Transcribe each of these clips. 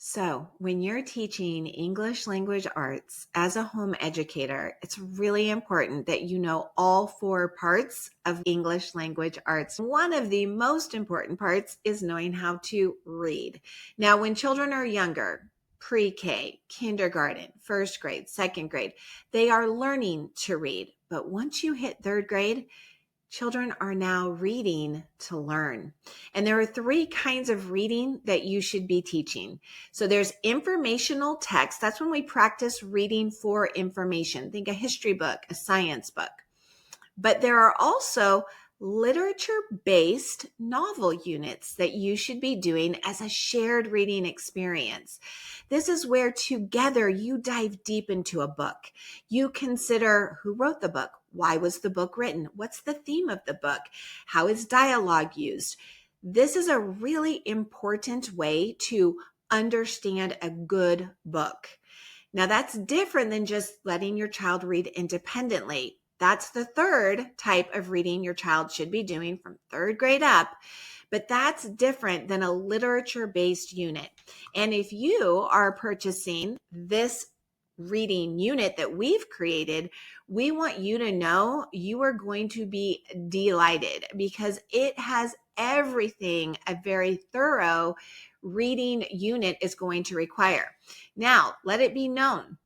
So, when you're teaching English language arts as a home educator, it's really important that you know all four parts of English language arts. One of the most important parts is knowing how to read. Now, when children are younger, pre-K, kindergarten, first grade, second grade, they are learning to read. But once you hit third grade, children are now reading to learn. And there are three kinds of reading that you should be teaching. So there's informational text. That's when we practice reading for information. Think a history book, a science book. But there are also literature-based novel units that you should be doing as a shared reading experience. This is where together you dive deep into a book. You consider who wrote the book, why was the book written, what's the theme of the book, how is dialogue used. This is a really important way to understand a good book. Now, that's different than just letting your child read independently. That's the third type of reading your child should be doing from third grade up, but that's different than a literature-based unit. And if you are purchasing this reading unit that we've created, we want you to know you are going to be delighted because it has everything a very thorough reading unit is going to require. Now, let it be known,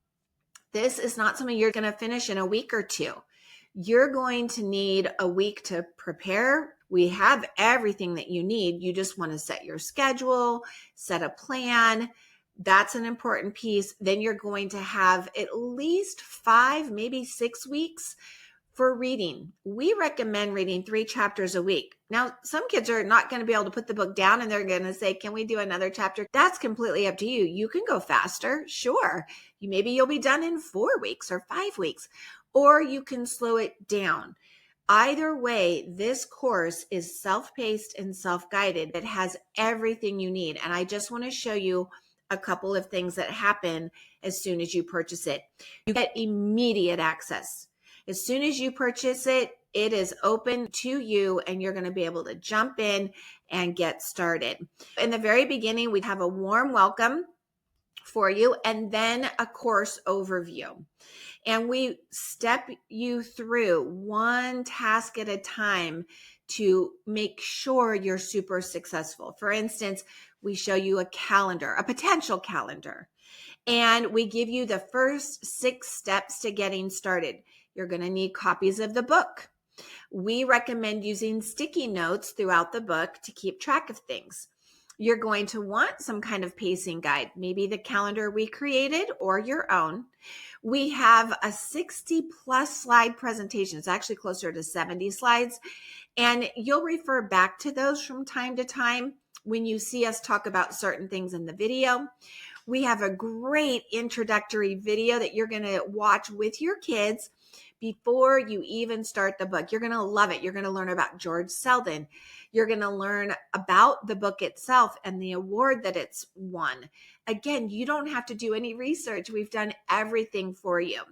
this is not something you're going to finish in a week or two. You're going to need a week to prepare. We have everything that you need. You just want to set your schedule, set a plan. That's an important piece. Then you're going to have at least 5, maybe 6 weeks for reading. We recommend reading 3 chapters a week. Now, some kids are not going to be able to put the book down and they're going to say, can we do another chapter? That's completely up to you. You can go faster. Sure. Maybe you'll be done in 4 weeks or 5 weeks, or you can slow it down. Either way, this course is self-paced and self-guided. It has everything you need. And I just want to show you a couple of things that happen as soon as you purchase it. You get immediate access. As soon as you purchase it, it is open to you and you're going to be able to jump in and get started. In the very beginning, we have a warm welcome for you and then a course overview. And we step you through one task at a time to make sure you're super successful. For instance, we show you a calendar, a potential calendar, and we give you the first 6 steps to getting started. You're going to need copies of the book. We recommend using sticky notes throughout the book to keep track of things. You're going to want some kind of pacing guide, maybe the calendar we created or your own. We have a 60 plus slide presentation. It's actually closer to 70 slides. And you'll refer back to those from time to time when you see us talk about certain things in the video. We have a great introductory video that you're going to watch with your kids before you even start the book. You're going to love it. You're going to learn about George Selden. You're going to learn about the book itself and the award that it's won. Again, you don't have to do any research. We've done everything for you.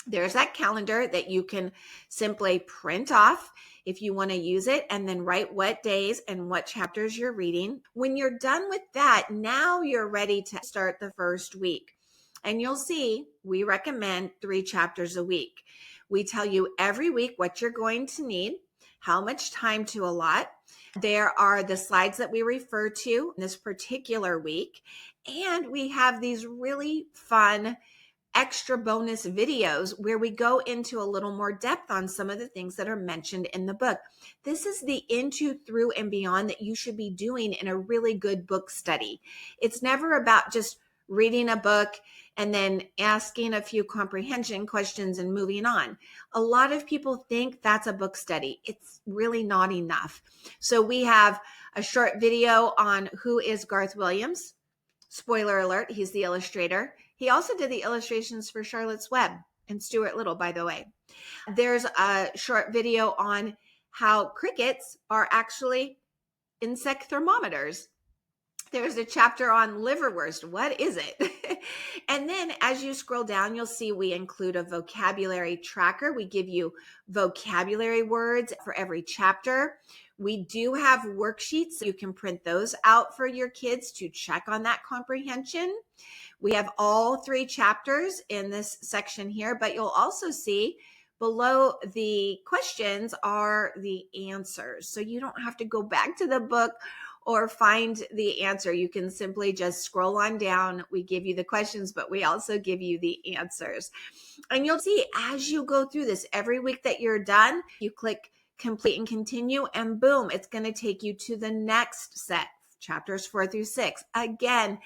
There's that calendar that you can simply print off if you want to use it and then write what days and what chapters you're reading. When you're done with that, now you're ready to start the first week. And you'll see we recommend 3 chapters a week. We tell you every week what you're going to need, how much time to allot. There are the slides that we refer to this particular week. And we have these really fun extra bonus videos where we go into a little more depth on some of the things that are mentioned in the book. This is the into, through, and beyond that you should be doing in a really good book study. It's never about just reading a book and then asking a few comprehension questions and moving on. A lot of people think that's a book study. It's really not enough. So we have a short video on who is Garth Williams. Spoiler alert, he's the illustrator. He also did the illustrations for Charlotte's Web and Stuart Little, by the way. There's a short video on how crickets are actually insect thermometers. There's a chapter on liverwurst. What is it? And then as you scroll down, you'll see we include a vocabulary tracker. We give you vocabulary words for every chapter. We do have worksheets. You can print those out for your kids to check on that comprehension. We have all 3 chapters in this section here, but you'll also see below the questions are the answers. So you don't have to go back to the book or find the answer. You can simply just scroll on down. We give you the questions, but we also give you the answers. And you'll see as you go through this, every week that you're done, you click complete and continue, and boom, it's going to take you to the next set, chapters 4 through 6. Again,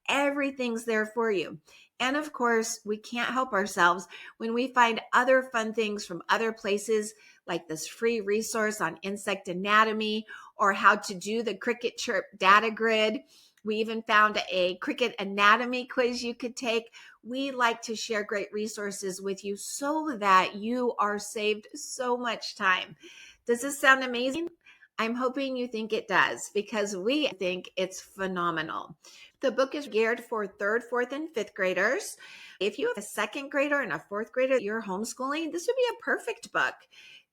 everything's there for you. And of course, we can't help ourselves when we find other fun things from other places, like this free resource on insect anatomy or how to do the cricket chirp data grid. We even found a cricket anatomy quiz you could take. We like to share great resources with you so that you are saved so much time. Does this sound amazing? I'm hoping you think it does, because we think it's phenomenal. The book is geared for 3rd, 4th, and 5th graders. If you have a 2nd grader and a 4th grader you're homeschooling, this would be a perfect book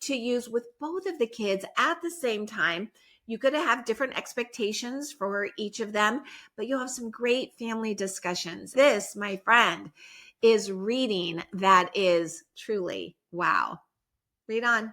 to use with both of the kids at the same time. You could have different expectations for each of them, but you'll have some great family discussions. This, my friend, is reading that is truly wow. Read on.